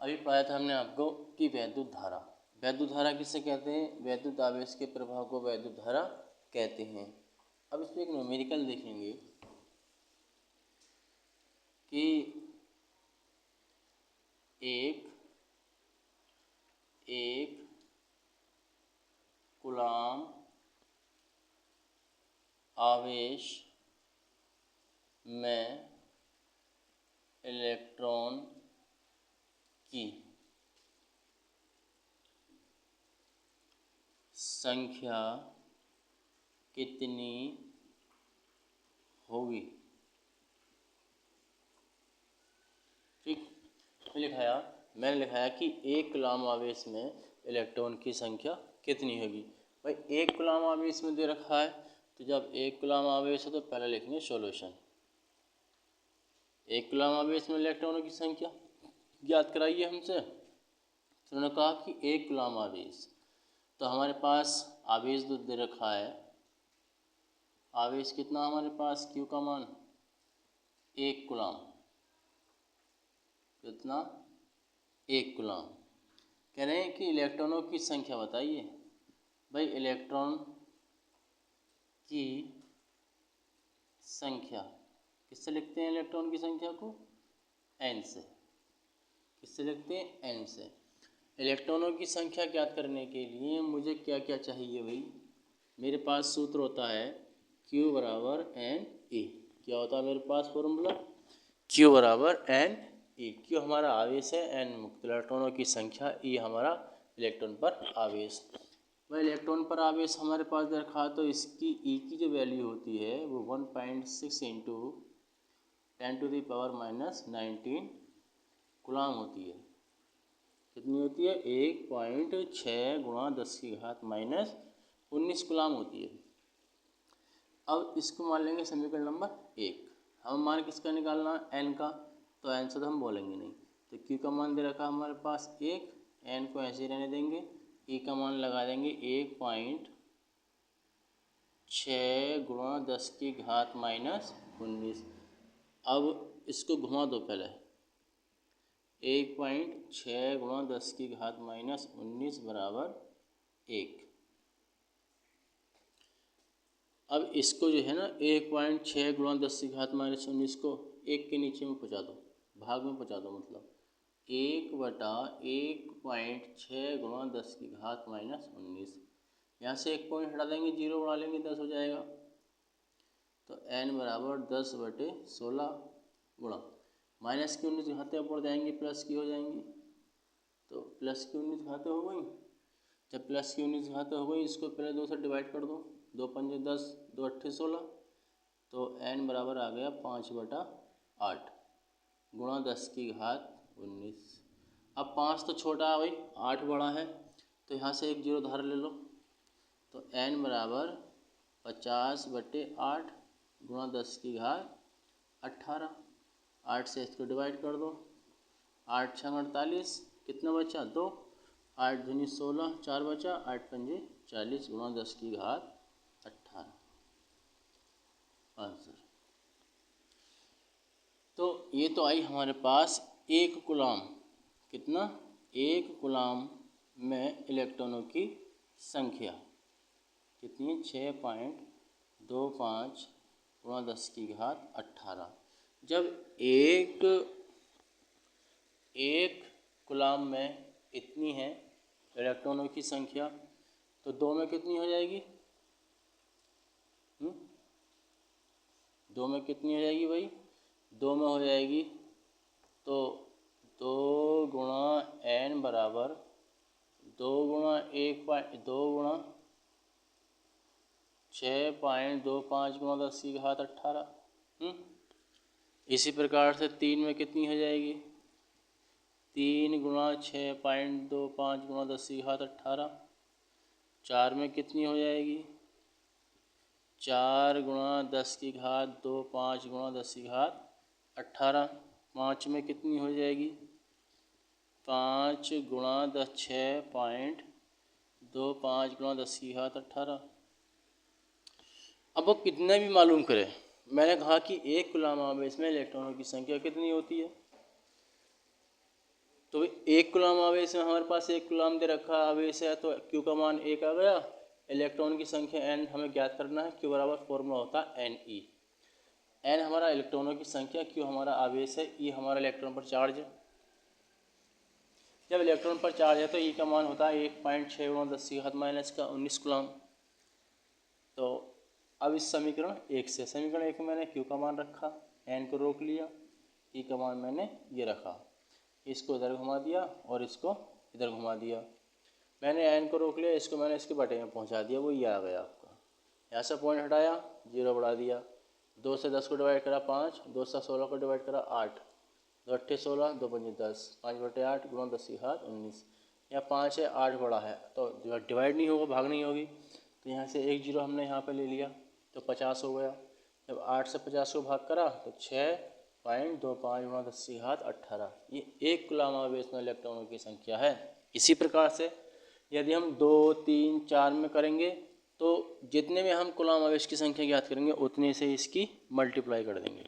अभी पढ़ाया था हमने आपको कि वैद्युत धारा। वैद्युत धारा किसे कहते हैं? वैद्युत आवेश के प्रभाव को वैद्युत धारा कहते हैं। अब इसमें एक न्यूमेरिकल देखेंगे कि एक कूलाम आवेश में इलेक्ट्रॉन की संख्या कितनी होगी? ठीक, मैंने लिखाया कि एक कूलाम आवेश में इलेक्ट्रॉन की संख्या कितनी होगी। भाई एक कूलाम आवेश में दे रखा है, तो जब एक कूलाम आवेश है तो पहले लिखेंगे सॉल्यूशन। एक कूलाम आवेश में इलेक्ट्रॉनों की संख्या ज्ञात कराइए हमसे। तो उन्होंने कहा कि एक कूलाम आवेश, तो हमारे पास आवेश जो दे रखा है, आवेश कितना हमारे पास, क्यू का मान एक कूलाम, कितना, एक कूलाम। कह रहे हैं कि इलेक्ट्रॉनों की संख्या बताइए। भाई इलेक्ट्रॉन की संख्या किससे लिखते हैं? इलेक्ट्रॉन की संख्या को एन से। किससे लिखते हैं? एन से। इलेक्ट्रॉनों की संख्या ज्ञात करने के लिए मुझे क्या क्या चाहिए भाई? मेरे पास सूत्र होता है Q बराबर एन ई। क्या होता है मेरे पास फॉर्मूला? Q बराबर एन ई। Q हमारा आवेश है, एन मुक्त इलेक्ट्रॉनों की संख्या, ई हमारा इलेक्ट्रॉन पर आवेश। वह इलेक्ट्रॉन पर आवेश हमारे पास रखा, तो इसकी ई की जो वैल्यू होती है वो 1.6 इंटू 10⁻⁻19 कूलाम होती है। कितनी होती है? 1.6 गुणा 10⁻⁻19 कूलाम होती है। अब इसको मान लेंगे समीकरण नंबर 1। हम मान किसका निकालना? एन का, तो एन से तो हम बोलेंगे नहीं, तो क्यू का मान दे रखा हमारे पास 1, एन को ऐसे ही रहने देंगे, ई का मान लगा देंगे 1.6 गुणा 10⁻⁻19। अब इसको घुमा दो पहले, 1.6 गुणा 10⁻⁻19 बराबर 1। अब इसको जो है ना 1.6 गुणा 10⁻⁻19 को 1 के नीचे में पहुँचा दो, भाग में पहुँचा दो, मतलब 1/1.6 गुणा 10⁻⁻19। यहाँ से एक पॉइंट हटा देंगे, 0 बना लेंगे, 10 हो जाएगा। तो n बराबर 10/16 गुणा माइनस की 19 घातें ऊपर जाएंगी, प्लस की हो जाएंगी, तो प्लस की 19 घातें हो गई। जब प्लस की 19 घातें हो गई, इसको पहले 2 से डिवाइड कर दो, 2 पंजे 10, 2 अट्ठे 16, तो n बराबर आ गया 5/8 गुणा 10⁻19। अब 5 तो छोटा है भाई, 8 बड़ा है, तो यहाँ से एक 0 धार ले लो, तो n बराबर 50/8 गुणा 10⁻18। 8 से इसको डिवाइड कर दो, 8 छंग 48, कितना बचा? 2, 8 दूनी 16, 4 बचा, 8 पंजे 40 गुणा 10⁻18 आंसर। तो ये तो आई हमारे पास एक कूलाम, कितना? एक कूलाम में इलेक्ट्रॉनों की संख्या कितनी? 6.25 गुणा 10⁻18। जब एक कूलाम में इतनी है इलेक्ट्रॉनों की संख्या, तो 2 में कितनी हो जाएगी? 2 में कितनी हो जाएगी भाई? 2 में हो जाएगी, तो 2 गुणा n बराबर 2 गुणा 6.25 गुणा 10⁻18। इसी प्रकार से 3 में कितनी हो जाएगी? 3 गुणा 6.25 गुणा 10⁻18। 4 में कितनी हो जाएगी? 4 गुणा 10⁻25 गुणा 10⁻18। 5 में कितनी हो जाएगी? 5 गुणा 6.25 गुणा 10⁻18। अब वो कितना भी मालूम करें, मैंने कहा कि एक कूलाम आवेश में इलेक्ट्रॉनों की संख्या कितनी होती है? तो एक कूलम आवेश में हमारे पास एक कूलम दे रखा आवेश है, तो क्यू का मान 1 आ गया। इलेक्ट्रॉन की संख्या n हमें ज्ञात करना है, क्यू बराबर फॉर्मूला होता है Ne। n हमारा इलेक्ट्रॉनों की संख्या, क्यू हमारा आवेश है, E हमारा इलेक्ट्रॉन पर चार्ज है। जब इलेक्ट्रॉन पर चार्ज है तो E का मान होता है 1.6×10⁻⁻19 कूलम। तो अब इस समीकरण 1 से, समीकरण 1 में मैंने क्यू का मान रखा, n को रोक लिया, E का मान मैंने ये रखा, इसको इधर घुमा दिया और इसको इधर घुमा दिया। मैंने n को रोक लिया, इसको मैंने इसके बटे में पहुंचा दिया, वो ये आ गया आपका। यहाँ से पॉइंट हटाया, 0 बढ़ा दिया, 2 से 10 को डिवाइड करा 5, 2 से 16 को डिवाइड करा 8, 2 8 16, 2 5 10, 5/8 गुणा 10⁻19। यहाँ 5 है, 8 बड़ा है तो डिवाइड नहीं होगा, भाग नहीं होगी, तो यहाँ से 1 0 हमने यहाँ पे ले लिया तो 50 हो गया। जब 8 से 50 को भाग करा तो 6.25 गुणा 10⁻18, ये एक कूलम आवेश में इलेक्ट्रॉनों की संख्या है। इसी प्रकार से यदि हम 2 3 4 में करेंगे तो जितने में हम कूलम आवेश की संख्या ज्ञात करेंगे उतने से इसकी मल्टीप्लाई कर देंगे।